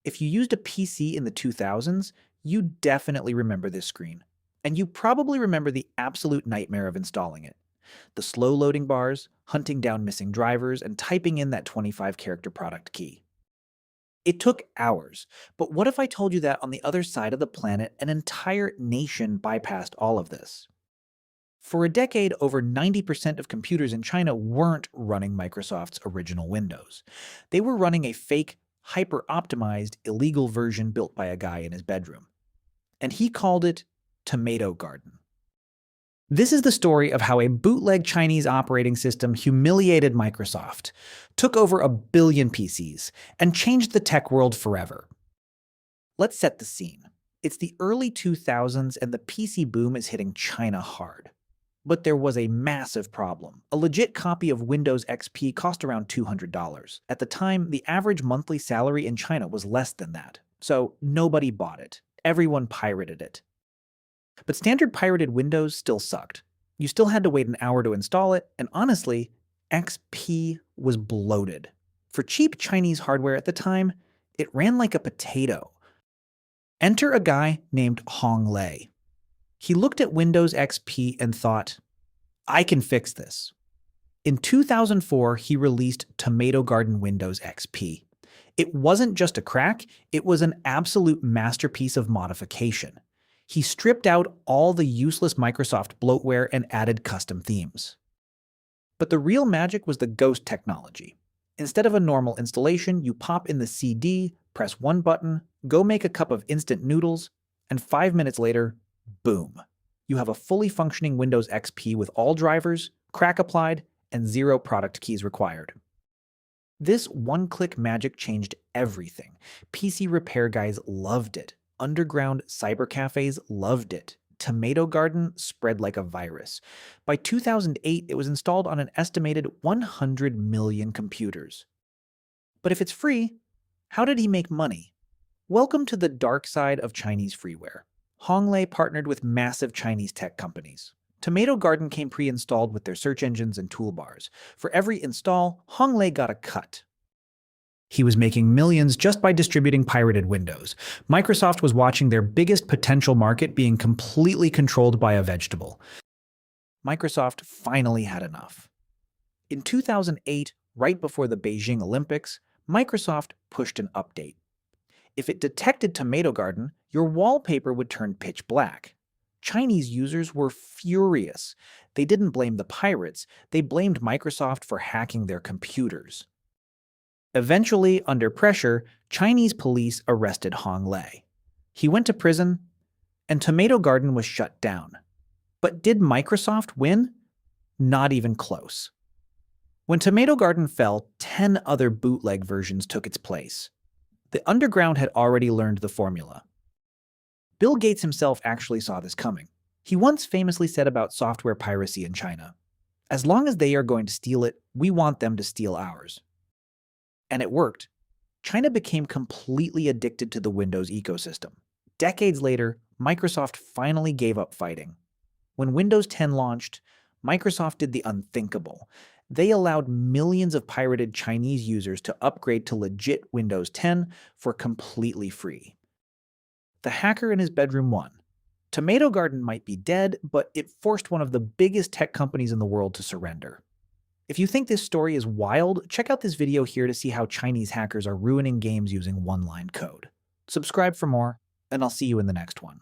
If you used a PC in the 2000s, you definitely remember this screen. And you probably remember the absolute nightmare of installing it. The slow loading bars, hunting down missing drivers, and typing in that 25-character product key. It took hours, but what if I told you that on the other side of the planet, an entire nation bypassed all of this? For a decade, over 90% of computers in China weren't running Microsoft's original Windows. They were running a fake, hyper-optimized, illegal version built by a guy in his bedroom. And he called it Tomato Garden. This is the story of how a bootleg Chinese operating system humiliated Microsoft, took over a billion PCs, and changed the tech world forever. Let's set the scene. It's the early 2000s and the PC boom is hitting China hard. But there was a massive problem. A legit copy of Windows XP cost around $200. At the time, the average monthly salary in China was less than that. So nobody bought it. Everyone pirated it. But standard pirated Windows still sucked. You still had to wait an hour to install it, and honestly, XP was bloated. For cheap Chinese hardware at the time, it ran like a potato. Enter a guy named Hong Lei. He looked at Windows XP and thought, I can fix this. In 2004, he released Tomato Garden Windows XP. It wasn't just a crack, it was an absolute masterpiece of modification. He stripped out all the useless Microsoft bloatware and added custom themes. But the real magic was the ghost technology. Instead of a normal installation, you pop in the CD, press one button, go make a cup of instant noodles, and 5 minutes later, boom. You have a fully functioning Windows XP with all drivers, crack applied, and 0 product keys required. This one-click magic changed everything. PC repair guys loved it. Underground cyber cafes loved it. Tomato Garden spread like a virus. By 2008, it was installed on an estimated 100 million computers. But if it's free, how did he make money? Welcome to the dark side of Chinese freeware. Hong Lei partnered with massive Chinese tech companies. Tomato Garden came pre-installed with their search engines and toolbars. For every install, Hong Lei got a cut. He was making millions just by distributing pirated Windows. Microsoft was watching their biggest potential market being completely controlled by a vegetable. Microsoft finally had enough. In 2008, right before the Beijing Olympics, Microsoft pushed an update. If it detected Tomato Garden, your wallpaper would turn pitch black. Chinese users were furious. They didn't blame the pirates, they blamed Microsoft for hacking their computers. Eventually, under pressure, Chinese police arrested Hong Lei. He went to prison, and Tomato Garden was shut down. But did Microsoft win? Not even close. When Tomato Garden fell, 10 other bootleg versions took its place. The underground had already learned the formula. Bill Gates himself actually saw this coming. He once famously said about software piracy in China, "As long as they are going to steal it, we want them to steal ours." And it worked. China became completely addicted to the Windows ecosystem. Decades later, Microsoft finally gave up fighting. When Windows 10 launched, Microsoft did the unthinkable. They allowed millions of pirated Chinese users to upgrade to legit Windows 10 for completely free. The hacker in his bedroom won. Tomato Garden might be dead, but it forced one of the biggest tech companies in the world to surrender. If you think this story is wild, check out this video here to see how Chinese hackers are ruining games using one-line code. Subscribe for more, and I'll see you in the next one.